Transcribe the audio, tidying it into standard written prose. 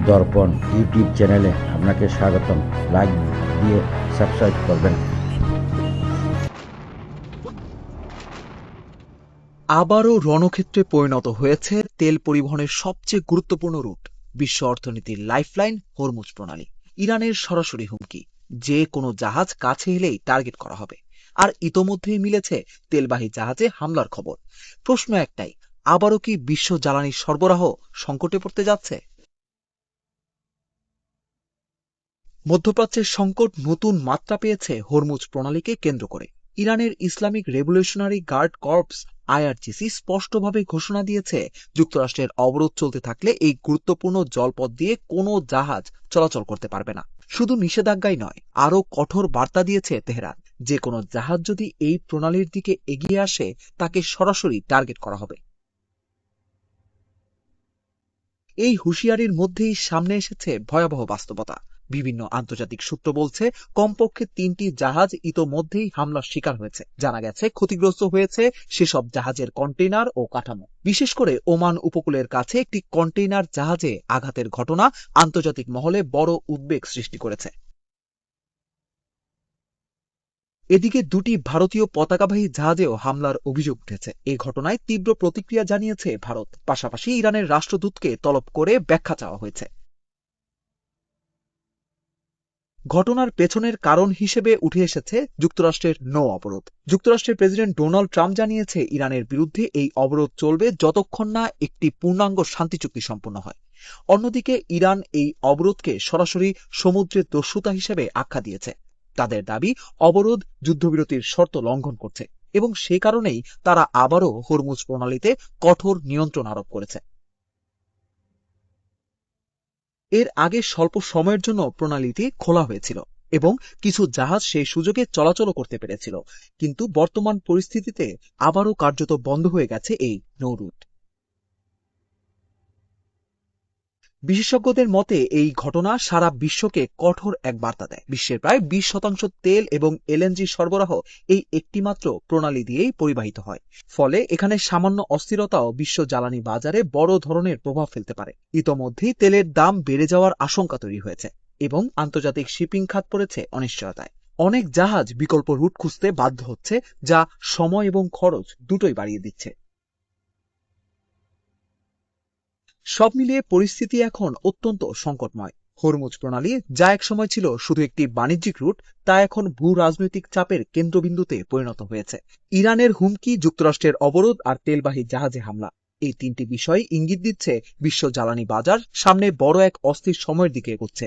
দর্পণ YouTube চ্যানেলে আপনাকে স্বাগতম। লাইক দিয়ে সাবস্ক্রাইব করবেন। আবারও রণক্ষেত্রে পরিণত হয়েছে তেল পরিবহনের সবচেয়ে গুরুত্বপূর্ণ রুট, বিশ্ব অর্থনীতির লাইফলাইন হরমুজ প্রণালী। ইরানের সরাসরি হুমকি, যে কোনো জাহাজ কাছে এলেই টার্গেট করা হবে। আর ইতোমধ্যেই মিলেছে তেলবাহী জাহাজে হামলার খবর। প্রশ্ন একটাই, আবারও কি বিশ্ব জ্বালানি সরবরাহ সংকটে পড়তে যাচ্ছে? মধ্যপ্রাচ্যের সংকট নতুন মাত্রা পেয়েছে হরমুজ প্রণালীকে কেন্দ্র করে। ইরানের Islamic revolutionary guard corps IRGC স্পষ্টভাবে ঘোষণা দিয়েছে, যুক্তরাষ্ট্রের অবরোধ চলতে থাকলে এই গুরুত্বপূর্ণ জলপথ দিয়ে কোনো জাহাজ চলাচল করতে পারবে না। শুধু নিষেধাজ্ঞাই নয়, আরও কঠোর বার্তা দিয়েছে তেহরান, যে কোনো জাহাজ যদি এই প্রণালীর দিকে এগিয়ে আসে তাকে সরাসরি টার্গেট করা হবে। এই হুঁশিয়ারির মধ্যেই সামনে এসেছে ভয়াবহ বাস্তবতা। বিভিন্ন আন্তর্জাতিক সূত্র বলছে, কমপক্ষে 3টি জাহাজ ইতোমধ্যেই হামলার শিকার হয়েছে। জানা গেছে ক্ষতিগ্রস্ত হয়েছে সেসব জাহাজের কন্টেইনার ও কাঠামো। বিশেষ করে ওমান উপকূলের কাছে একটি কন্টেইনার জাহাজে আঘাতের ঘটনা আন্তর্জাতিক মহলে বড় উদ্বেগ সৃষ্টি করেছে। এদিকে দুটি ভারতীয় পতাকাবাহী জাহাজেও হামলার অভিযোগ উঠেছে। এই ঘটনায় তীব্র প্রতিক্রিয়া জানিয়েছে ভারত। পাশাপাশি ইরানের রাষ্ট্রদূতকে তলব করে ব্যাখ্যা চাওয়া হয়েছে। ঘটনার পেছনের কারণ হিসেবে উঠে এসেছে যুক্তরাষ্ট্রের নৌ অবরোধ। যুক্তরাষ্ট্রের প্রেসিডেন্ট ডোনাল্ড ট্রাম্প জানিয়েছে, ইরানের বিরুদ্ধে এই অবরোধ চলবে যতক্ষণ না একটি পূর্ণাঙ্গ শান্তি চুক্তি সম্পন্ন হয়। অন্যদিকে ইরান এই অবরোধকে সরাসরি সমুদ্রের দস্যুতা হিসেবে আখ্যা দিয়েছে। তাদের দাবি, অবরোধ যুদ্ধবিরতির শর্ত লঙ্ঘন করছে এবং সে কারণেই তারা আবারও হরমুজ প্রণালীতে কঠোর নিয়ন্ত্রণ আরোপ করেছে। এর আগে স্বল্প সময়ের জন্য প্রণালীটি খোলা হয়েছিল এবং কিছু জাহাজ সেই সুযোগে চলাচলও করতে পেরেছিল, কিন্তু বর্তমান পরিস্থিতিতে আবারও কার্যত বন্ধ হয়ে গেছে এই নৌরুট। বিশেষজ্ঞদের মতে এই ঘটনা সারা বিশ্বকে কঠোর এক বার্তা দেয়। বিশ্বের প্রায় 20% তেল এবং এলএনজি সরবরাহ এই একটিমাত্র প্রণালী দিয়েই পরিবাহিত হয়। ফলে এখানে সামান্য অস্থিরতাও বিশ্ব জ্বালানি বাজারে বড় ধরনের প্রভাব ফেলতে পারে। ইতোমধ্যেই তেলের দাম বেড়ে যাওয়ার আশঙ্কা তৈরি হয়েছে এবং আন্তর্জাতিক শিপিং খাত পড়েছে অনিশ্চয়তায়। অনেক জাহাজ বিকল্প রুট খুঁজতে বাধ্য হচ্ছে, যা সময় এবং খরচ দুটোই বাড়িয়ে দিচ্ছে। সব মিলিয়ে পরিস্থিতি এখন অত্যন্ত সংকটময়। হরমুজ প্রণালী, যা একসময় ছিল শুধু একটি বাণিজ্যিক রুট, তা এখন ভূ রাজনৈতিক চাপের কেন্দ্রবিন্দুতে পরিণত হয়েছে। ইরানের হুমকি, যুক্তরাষ্ট্রের অবরোধ আর তেলবাহী জাহাজে হামলা, এই 3টি বিষয় ইঙ্গিত দিচ্ছে বিশ্ব জ্বালানি বাজার সামনে বড় এক অস্থির সময়ের দিকে এগোচ্ছে।